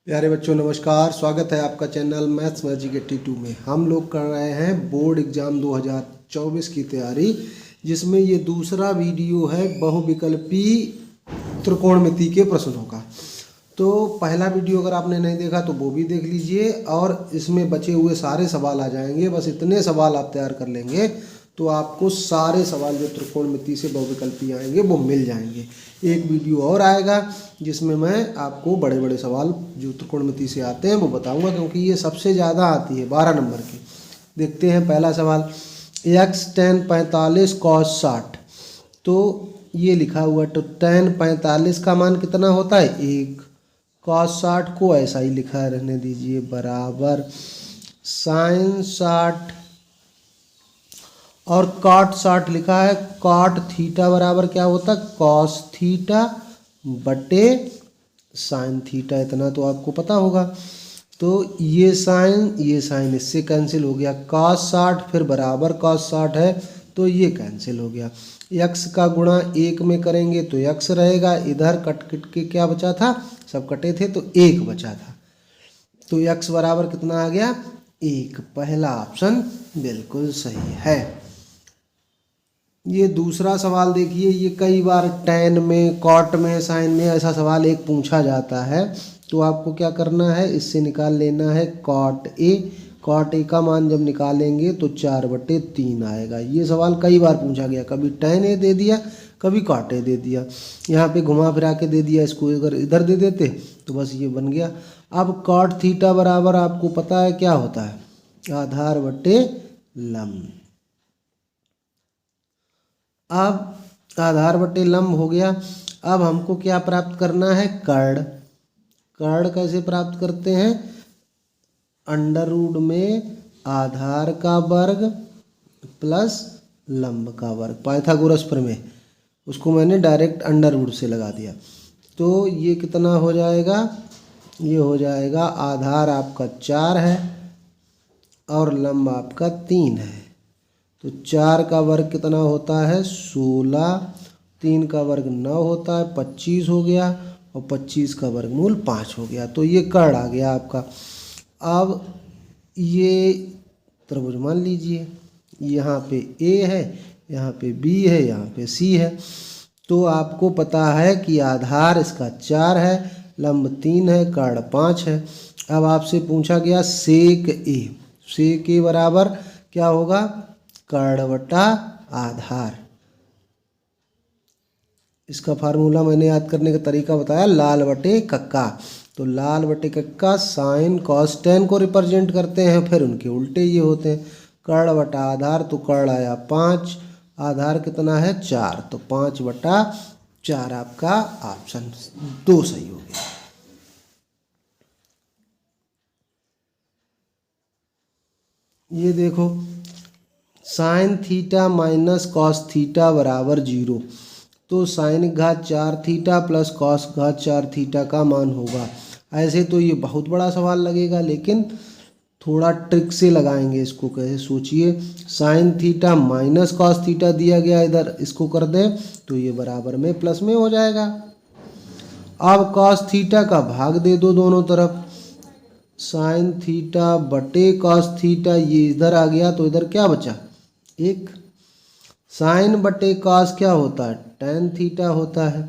प्यारे बच्चों नमस्कार। स्वागत है आपका चैनल मैथ्स मैजिक 82 में। हम लोग कर रहे हैं बोर्ड एग्ज़ाम 2024 की तैयारी, जिसमें ये दूसरा वीडियो है बहुविकल्पी त्रिकोणमिति के प्रश्नों का। तो पहला वीडियो अगर आपने नहीं देखा तो वो भी देख लीजिए, और इसमें बचे हुए सारे सवाल आ जाएंगे। बस इतने सवाल आप तैयार कर लेंगे तो आपको सारे सवाल जो त्रिकोणमिति से बहुविकल्पी आएंगे वो मिल जाएंगे। एक वीडियो और आएगा जिसमें मैं आपको बड़े बड़े सवाल जो त्रिकोणमिति से आते हैं वो बताऊंगा, क्योंकि ये सबसे ज़्यादा आती है 12 नंबर की। देखते हैं पहला सवाल, x tan 45 cos 60। तो ये लिखा हुआ, तो tan 45 का मान कितना होता है 1। cos 60 को ऐसा ही लिखा रहने दीजिए, बराबर sin 60, और cot 60 लिखा है। cot थीटा बराबर क्या होता है cos थीटा बटे sin थीटा। इतना तो आपको पता होगा। तो ये साइन इससे कैंसिल हो गया। cos 60 फिर बराबर cos 60 है तो ये कैंसिल हो गया। x का गुणा 1 में करेंगे तो x रहेगा, इधर कट के क्या बचा था, सब कटे थे तो 1 बचा था। तो x बराबर कितना आ गया 1। पहला ऑप्शन बिल्कुल सही है। ये दूसरा सवाल देखिए, ये कई बार tan में, cot में, sin में ऐसा सवाल एक पूछा जाता है। तो आपको क्या करना है, इससे निकाल लेना है cot a। cot a का मान जब निकालेंगे तो 4/3 आएगा। ये सवाल कई बार पूछा गया, कभी tan a दे दिया, कभी cot a दे दिया, यहाँ पे घुमा फिरा के दे दिया। इसको अगर इधर दे देते तो बस ये बन गया। अब cot थीटा बराबर आपको पता है क्या होता है, आधार बटे लंब। अब आधार बटे लंब हो गया। अब हमको क्या प्राप्त करना है, कर्ण। कर्ण कैसे प्राप्त करते हैं, अंडर रूट में आधार का वर्ग प्लस लंब का वर्ग, पाइथागोरस प्रमेय, उसको मैंने डायरेक्ट अंडर रूट से लगा दिया। तो ये कितना हो जाएगा, ये हो जाएगा आधार आपका 4 है और लंब आपका 3 है। तो 4 का वर्ग कितना होता है 16, 3 का वर्ग 9 होता है 25 हो गया, और 25 का वर्गमूल 5 हो गया। तो ये कर्ण आ गया आपका। अब ये त्रिभुज मान लीजिए, यहाँ पे A है, यहाँ पे B है, यहाँ पे C है। तो आपको पता है कि आधार इसका 4 है, लंब 3 है, कर्ण 5 है। अब आपसे पूछा गया सेक A। सेक A बराबर क्या होगा, कर्ण बटा आधार। इसका फार्मूला मैंने याद करने का तरीका बताया, लाल बटे कक्का। तो लाल बटे कक्का साइन कॉस टेन को रिप्रेजेंट करते हैं, फिर उनके उल्टे ये होते हैं। कर्ण बटा आधार, तो कर्ण आया 5, आधार कितना है 4, तो 5/4 आपका ऑप्शन 2 सही हो गया। ये देखो, sine theta minus cos theta बराबर 0। तो साइन घात 4 थीटा प्लस कॉस घात 4 थीटा का मान होगा। ऐसे तो ये बहुत बड़ा सवाल लगेगा, लेकिन थोड़ा ट्रिक से लगाएंगे इसको। कैसे, सोचिए, sine theta minus cos theta दिया गया, इधर इसको कर दें तो ये बराबर में प्लस में हो जाएगा। अब कॉस थीटा का भाग दे दो दोनों तरफ, साइन थीटा बटे कॉस थीटा, ये इधर आ गया तो इधर क्या बचा 1। साइन बटे कॉस क्या होता है tan थीटा होता है,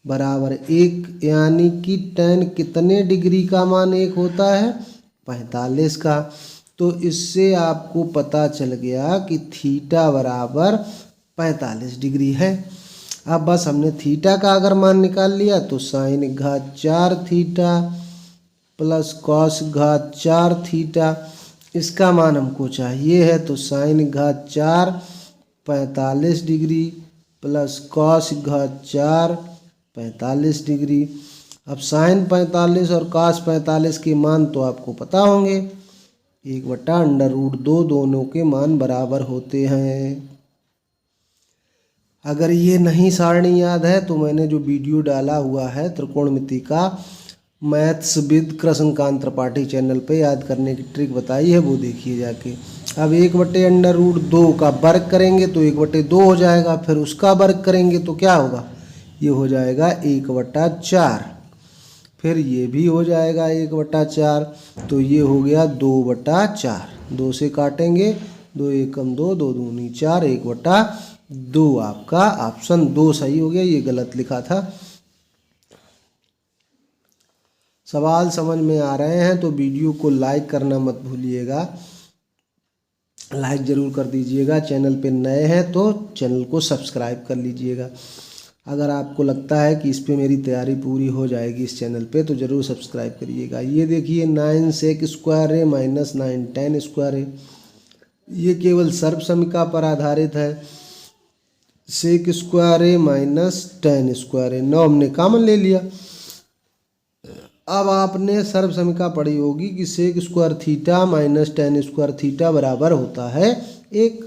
बराबर 1। यानी कि tan कितने डिग्री का मान 1 होता है 45 का। तो इससे आपको पता चल गया कि थीटा बराबर 45 डिग्री है। अब बस हमने थीटा का अगर मान निकाल लिया तो साइन घात 4 थीटा प्लस कॉस घात 4 थीटा, इसका मान हमको चाहिए है। तो साइन घात 4 45 डिग्री प्लस कॉस घात 4 45 डिग्री। अब साइन 45 और कॉस 45 के मान तो आपको पता होंगे, 1/√2, दोनों के मान बराबर होते हैं। अगर ये नहीं सारणी याद है तो मैंने जो वीडियो डाला हुआ है त्रिकोणमिति का, maths with Krishnakant Tripathi channel पे, याद करने की ट्रिक बताई है, वो देखिए जाके। अब 1/√2 का वर्ग करेंगे तो 1/2 हो जाएगा, फिर उसका वर्ग करेंगे तो क्या होगा, ये हो जाएगा 1/4। फिर ये भी हो जाएगा 1/4, तो ये हो गया 2/4। 2 से काटेंगे, 2 एकम 2, 2 दूनी 4, 1/2। आपका ऑप्शन 2 सही हो गया, ये गलत लिखा था। सवाल समझ में आ रहे हैं तो वीडियो को लाइक करना मत भूलिएगा, लाइक ज़रूर कर दीजिएगा। चैनल पे नए हैं तो चैनल को सब्सक्राइब कर लीजिएगा। अगर आपको लगता है कि इस पे मेरी तैयारी पूरी हो जाएगी इस चैनल पे, तो ज़रूर सब्सक्राइब करिएगा। ये देखिए 9 sec स्क्वायर है माइनस 9 tan स्क्वायर है। ये केवल सर्वसमीका पर आधारित है। सेक स्क्वायर है माइनस tan स्क्वायर है, 9 हमने कॉमन ले लिया। अब आपने सर्वसमीका पढ़ी होगी कि sec square theta minus tan square theta बराबर होता है 1।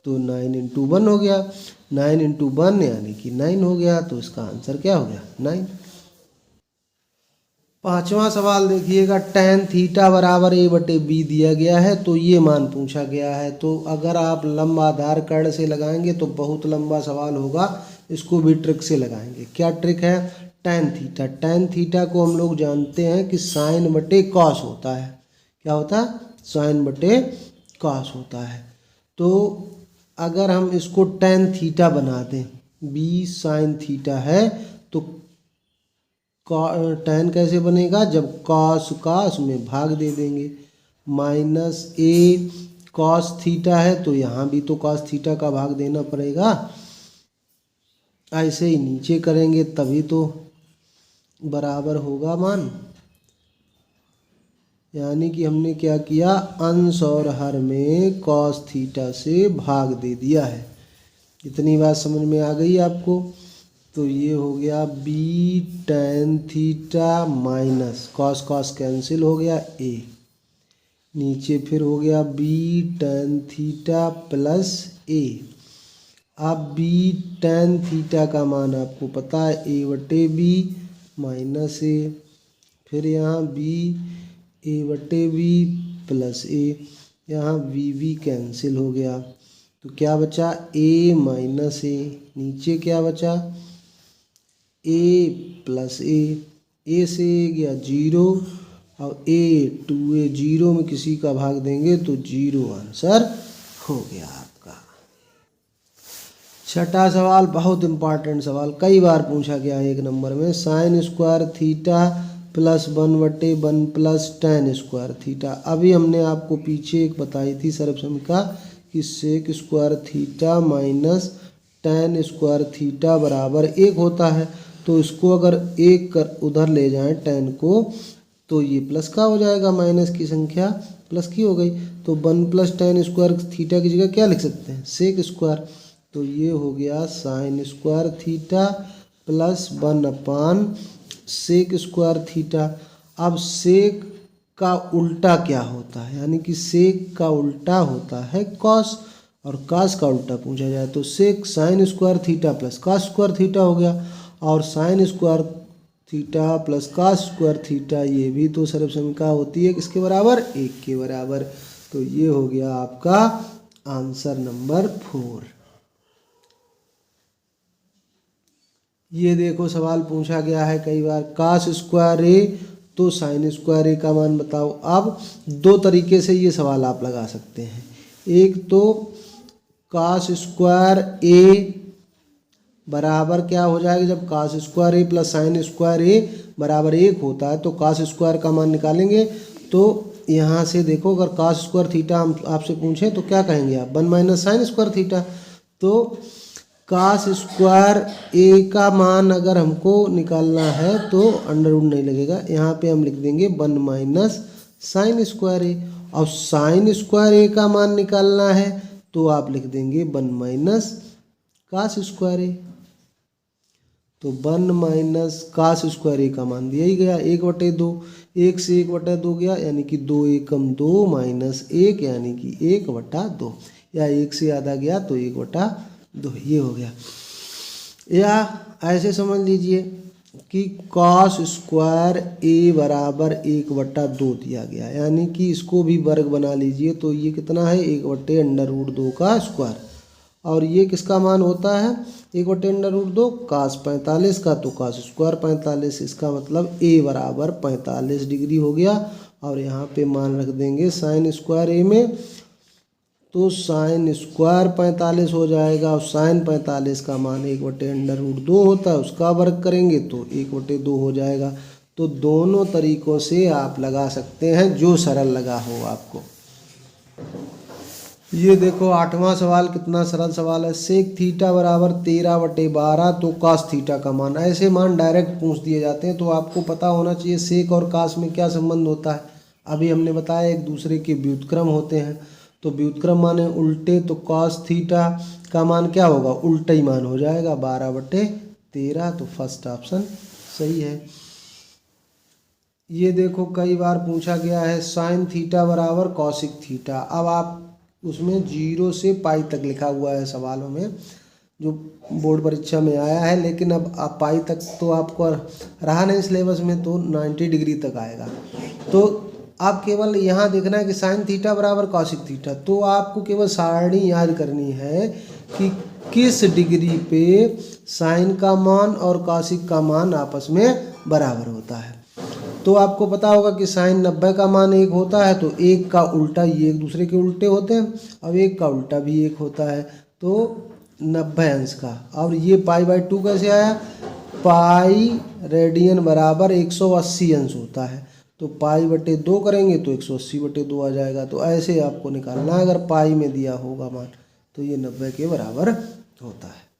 तो 9 × 1 हो गया, 9 × 1 यानी कि 9 हो गया। तो इसका आंसर क्या हो गया? 9। पांचवा सवाल देखिएगा, tan थीटा बराबर a/b दिया गया है, तो ये मान पूछा गया है। तो अगर आप लंबा आधार कर्ण से लगाएंगे तो बहुत लंबा सवाल होगा, इसको भी ट्रिक से लगाएंगे। क्या ट्रिक है? tan थीटा को हम लोग जानते हैं कि sin/cos होता है। क्या होता है? sin/cos होता है। तो अगर हम इसको tan थीटा बना दें, b sin थीटा है, तो tan कैसे बनेगा? जब cos का उसमें भाग दे देंगे। माइनस a cos थीटा है, तो यहाँ भी तो cos थीटा का भाग देना पड़ेगा। ऐसे ही नीचे करेंगे तभी तो बराबर होगा मान। यानी कि हमने क्या किया? अंश और हर में cos थीटा से भाग दे दिया है। इतनी बात समझ में आ गई आपको? तो ये हो गया b tan theta minus cos cancel हो गया a, नीचे फिर हो गया b tan theta plus a। अब b tan थीटा का मान आपको पता है a/b माइनस a, फिर यहाँ b a/b प्लस a, यहाँ v कैंसिल हो गया। तो क्या बचा? a माइनस a, नीचे क्या बचा? a प्लस a से गया 0 और a 2a, 0 में किसी का भाग देंगे तो 0 आंसर हो गया आपका। छठा सवाल बहुत इंपॉर्टेंट सवाल, कई बार पूछा गया है 1 नंबर में। sin square theta plus 1/1 plus tan square theta. अभी हमने आपको पीछे एक बताई थी सर्वसमीका कि sec square theta minus tan square theta बराबर 1 होता है। तो इसको अगर 1 कर उधर ले जाएं tan को, तो ये प्लस का हो जाएगा, माइनस की संख्या प्लस की हो गई। तो 1 + tan स्क्वायर थीटा की जगह क्या लिख सकते हैं? Sec square. तो ये हो गया sin square theta plus 1/, sec square theta. अब सेक का उल्टा क्या होता है? यानी कि सेक का उल्टा होता है कॉस, और कॉस का उल्टा पूछा जाए तो सेक sin square theta plus cos square theta हो गया। और sin square theta plus cos square theta ये भी तो सर्वसमीका होती है किसके बराबर? 1 के बराबर। तो ये हो गया आपका आंसर नंबर 4। ये देखो सवाल पूछा गया है कई बार, cos स्क्वायर a तो sin स्क्वायर a का मान बताओ। अब 2 तरीके से ये सवाल आप लगा सकते हैं। एक तो cos स्क्वायर a बराबर क्या हो जाएगा? जब cos square a plus sin square a बराबर 1 होता है तो cos स्क्वायर का मान निकालेंगे। तो यहाँ से देखो, अगर cos स्क्वायर थीटा हम आपसे पूछें तो क्या कहेंगे आप? 1 - sin स्क्वायर थीटा। तो cos स्क्वायर a का मान अगर हमको निकालना है तो अंडर नहीं लगेगा, यहाँ पे हम लिख देंगे 1 - sin स्क्वायर a। और sin स्क्वायर a का मान निकालना है तो आप लिख देंगे 1 - cos स्क्वायर a। तो 1 - cos स्क्वायर a का मान दिया ही गया 1/2। 1 से 1/2 गया, यानी कि 2 एकम 2 माइनस 1 यानी कि 1/2, या 1 से आधा गया तो 1/2, ये हो गया। या ऐसे समझ लीजिए कि cos स्क्वायर a बराबर 1/2 दिया गया, यानी कि इसको भी वर्ग बना लीजिए तो ये कितना है? 1/√2 का स्क्वायर। और ये किसका मान होता है 1/√2 cos 45 का, तो cos स्क्वायर 45, इसका मतलब a बराबर 45 डिग्री हो गया। और यहाँ पे मान रख देंगे साइन स्क्वायर a में, तो साइन स्क्वायर 45 हो जाएगा। और साइन 45 का मान 1/√2 होता है, उसका वर्ग करेंगे तो 1/2 हो जाएगा। तो दोनों तरीक़ों से आप लगा सकते हैं, जो सरल लगा हो आपको। ये देखो 8वां सवाल कितना सरल सवाल है। सेक थीटा बराबर 13/12, तो कास थीटा का मान। ऐसे मान डायरेक्ट पूछ दिए जाते हैं, तो आपको पता होना चाहिए सेक और कास में क्या संबंध होता है। अभी हमने बताया एक दूसरे के व्युत्क्रम होते हैं, तो व्युत्क्रम माने उल्टे, तो कास थीटा का मान क्या होगा, उल्टा ही मान हो जाएगा 12/13। तो फर्स्ट ऑप्शन सही है। ये देखो कई बार पूछा गया है साइन थीटा बराबर कॉसिक थीटा। अब आप उसमें 0 से पाई तक लिखा हुआ है सवालों में, जो बोर्ड परीक्षा में आया है, लेकिन अब आप पाई तक तो आपको रहा नहीं सिलेबस में, तो 90 डिग्री तक आएगा। तो आप केवल यहाँ देखना है कि साइन थीटा बराबर कॉसिक थीटा, तो आपको केवल सारणी याद करनी है कि किस डिग्री पे साइन का मान और कॉसिक का मान आपस में बराबर होता है। तो आपको पता होगा कि साइन 90 का मान 1 होता है, तो 1 का उल्टा, ये एक दूसरे के उल्टे होते हैं। अब 1 का उल्टा भी 1 होता है, तो 90 अंश का। और ये पाई/2 कैसे आया, पाई रेडियन बराबर 180 अंश होता है, तो पाई/2 करेंगे तो 180/2 आ जाएगा। तो ऐसे आपको निकालना है, अगर पाई में दिया होगा मान तो ये 90 के बराबर होता है।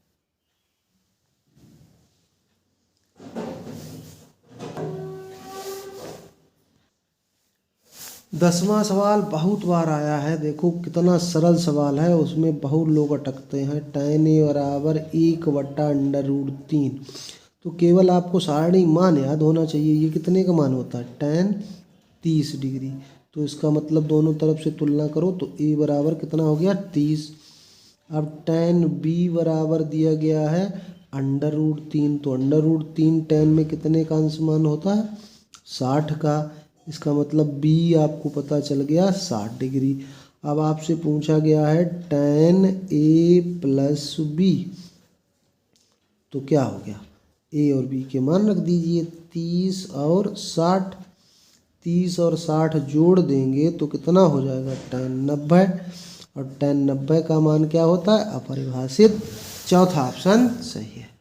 10वां सवाल बहुत बार आया है, देखो कितना सरल सवाल है, उसमें बहुत लोग अटकते हैं। tan a बराबर 1/√3, तो केवल आपको सारणी मान याद होना चाहिए। ये कितने का मान होता है, tan 30 डिग्री। तो इसका मतलब दोनों तरफ से तुलना करो तो a बराबर कितना हो गया 30। अब tan b बराबर दिया गया है √3, तो √3 tan में कितने का अंश मान होता है 60 का। इसका मतलब b आपको पता चल गया 60 डिग्री। अब आपसे पूछा गया है tan a प्लस b, तो क्या हो गया, a और b के मान रख दीजिए 30 और 60। 30 और 60 जोड़ देंगे तो कितना हो जाएगा tan 90, और tan 90 का मान क्या होता है अपरिभाषित। चौथा ऑप्शन सही है।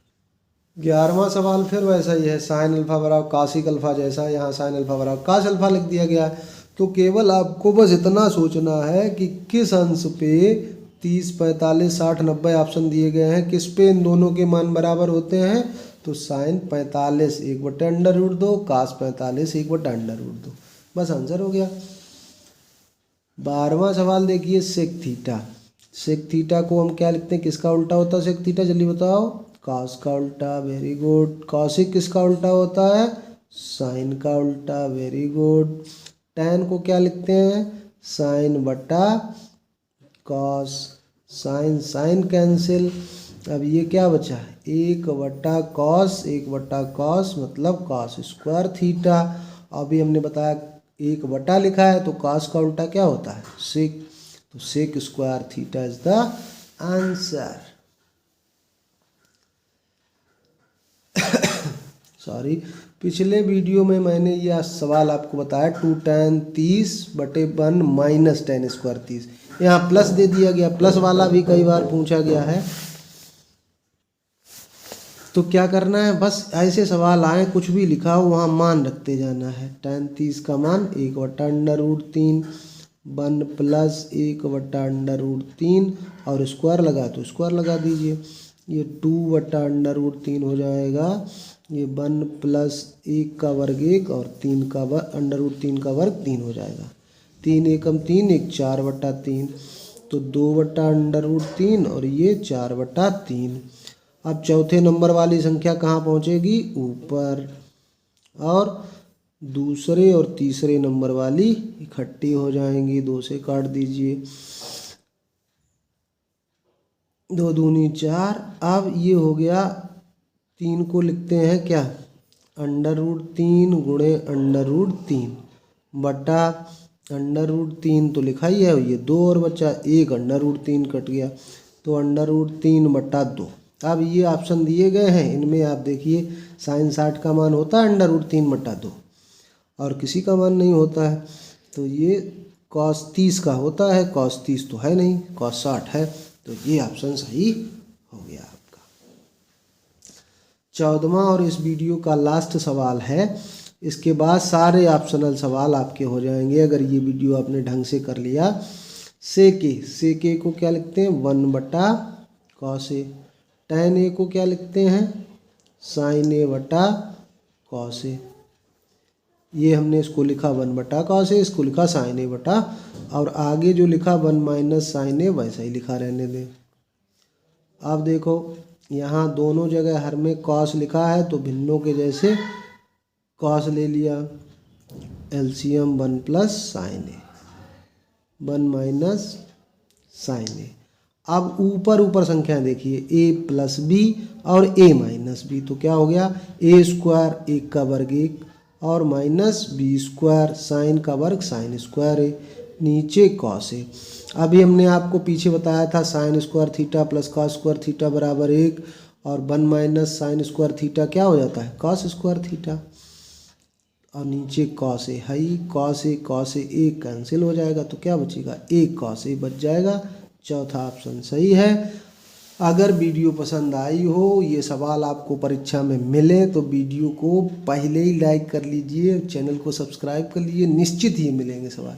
11वां सवाल फिर वैसा ही है, साइन अल्फा बराबर कासिक अल्फा जैसा, यहाँ साइन अल्फा बराबर कास अल्फा लिख दिया गया है। तो केवल आपको बस इतना सोचना है कि किस अंश पे 30, 45, 60, 90 ऑप्शन दिए गए हैं, किस पे इन दोनों के मान बराबर होते हैं। तो साइन 45 1/√2, कास 45 1/√2, बस आंसर हो गया। 12वां सवाल देखिए सेक थीटा। सेक थीटा को हम क्या लिखते हैं, किसका उल्टा होता है सेक थीटा, जल्दी बताओ। कॉस का उल्टा, वेरी गुड। कॉसिक किसका उल्टा होता है, साइन का उल्टा, वेरी गुड। टैन को क्या लिखते हैं, साइन बटा कॉस। Sign sign cancel. अब ये क्या बचा, 1/कॉस, 1/कॉस मतलब कॉस स्क्वायर थीटा। अभी हमने बताया 1 लिखा है, तो कॉस का उल्टा क्या होता है सेक, तो sec square theta is the answer. Sorry, पिछले वीडियो में मैंने यह सवाल आपको बताया 2 tan 30/1 माइनस tan स्क्वायर 30, यहाँ प्लस दे दिया गया, प्लस वाला भी कई बार पूछा गया है। तो क्या करना है, बस ऐसे सवाल आए कुछ भी लिखा हो वहाँ मान रखते जाना है। tan 30 का मान 1/√3, 1 प्लस 1/√3 और स्क्वायर लगा तो स्क्वायर लगा दीजिए, ये 2/√3 हो जाएगा। ये 1 प्लस 1 का वर्ग 1 और 3 का √3 का वर्ग 3 हो जाएगा। 3 एकम 3, 1 4/3, तो 2/√3 और ये 4/3। अब चौथे नंबर वाली संख्या कहाँ पहुँचेगी, ऊपर, और दूसरे और तीसरे नंबर वाली इकट्ठी हो जाएंगी। 2 से काट दीजिए, 2 दूनी 4। अब ये हो गया, 3 को लिखते हैं क्या, √3 गुणे √3 बटा √3 तो लिखा ही है, ये 2 और बचा 1, √3 कट गया, तो √3/2। अब ये ऑप्शन दिए गए हैं, इनमें आप देखिए साइन 60 का मान होता है √3/2 और किसी का मान नहीं होता है। तो ये cos 30 का होता है, cos 30 तो है नहीं, cos 60 है, तो ये ऑप्शन सही हो गया आपका। 14वां और इस वीडियो का लास्ट सवाल है। इसके बाद सारे ऑप्शनल सवाल आपके हो जाएंगे अगर ये वीडियो आपने ढंग से कर लिया। सेक ए को क्या लिखते हैं 1/cos ए। tan ए को क्या लिखते हैं sin a/cos ए। ये हमने इसको लिखा 1/cos ए, इसको लिखा sin a/, और आगे जो लिखा 1 - sin a वैसा ही लिखा रहने दें। अब देखो यहाँ दोनों जगह हर में cos लिखा है तो भिन्नों के जैसे cos ले लिया, LCM 1 + sin a, 1 - sin a। अब ऊपर संख्या देखिए a + b और a - b, तो क्या हो गया a² 1 का वर्ग 1 और -b² साइन का वर्ग sin² a, नीचे cos a। अभी हमने आपको पीछे बताया था sin² थीटा + cos² थीटा बराबर 1 और 1 - sin² थीटा क्या हो जाता है cos² थीटा, और नीचे cos a है ही, cos a एक कैंसिल हो जाएगा तो क्या बचेगा 1 cos a बच जाएगा। चौथा ऑप्शन सही है। अगर वीडियो पसंद आई हो, ये सवाल आपको परीक्षा में मिले तो वीडियो को पहले ही लाइक कर लीजिए, चैनल को सब्सक्राइब कर लीजिए, निश्चित ही मिलेंगे सवाल।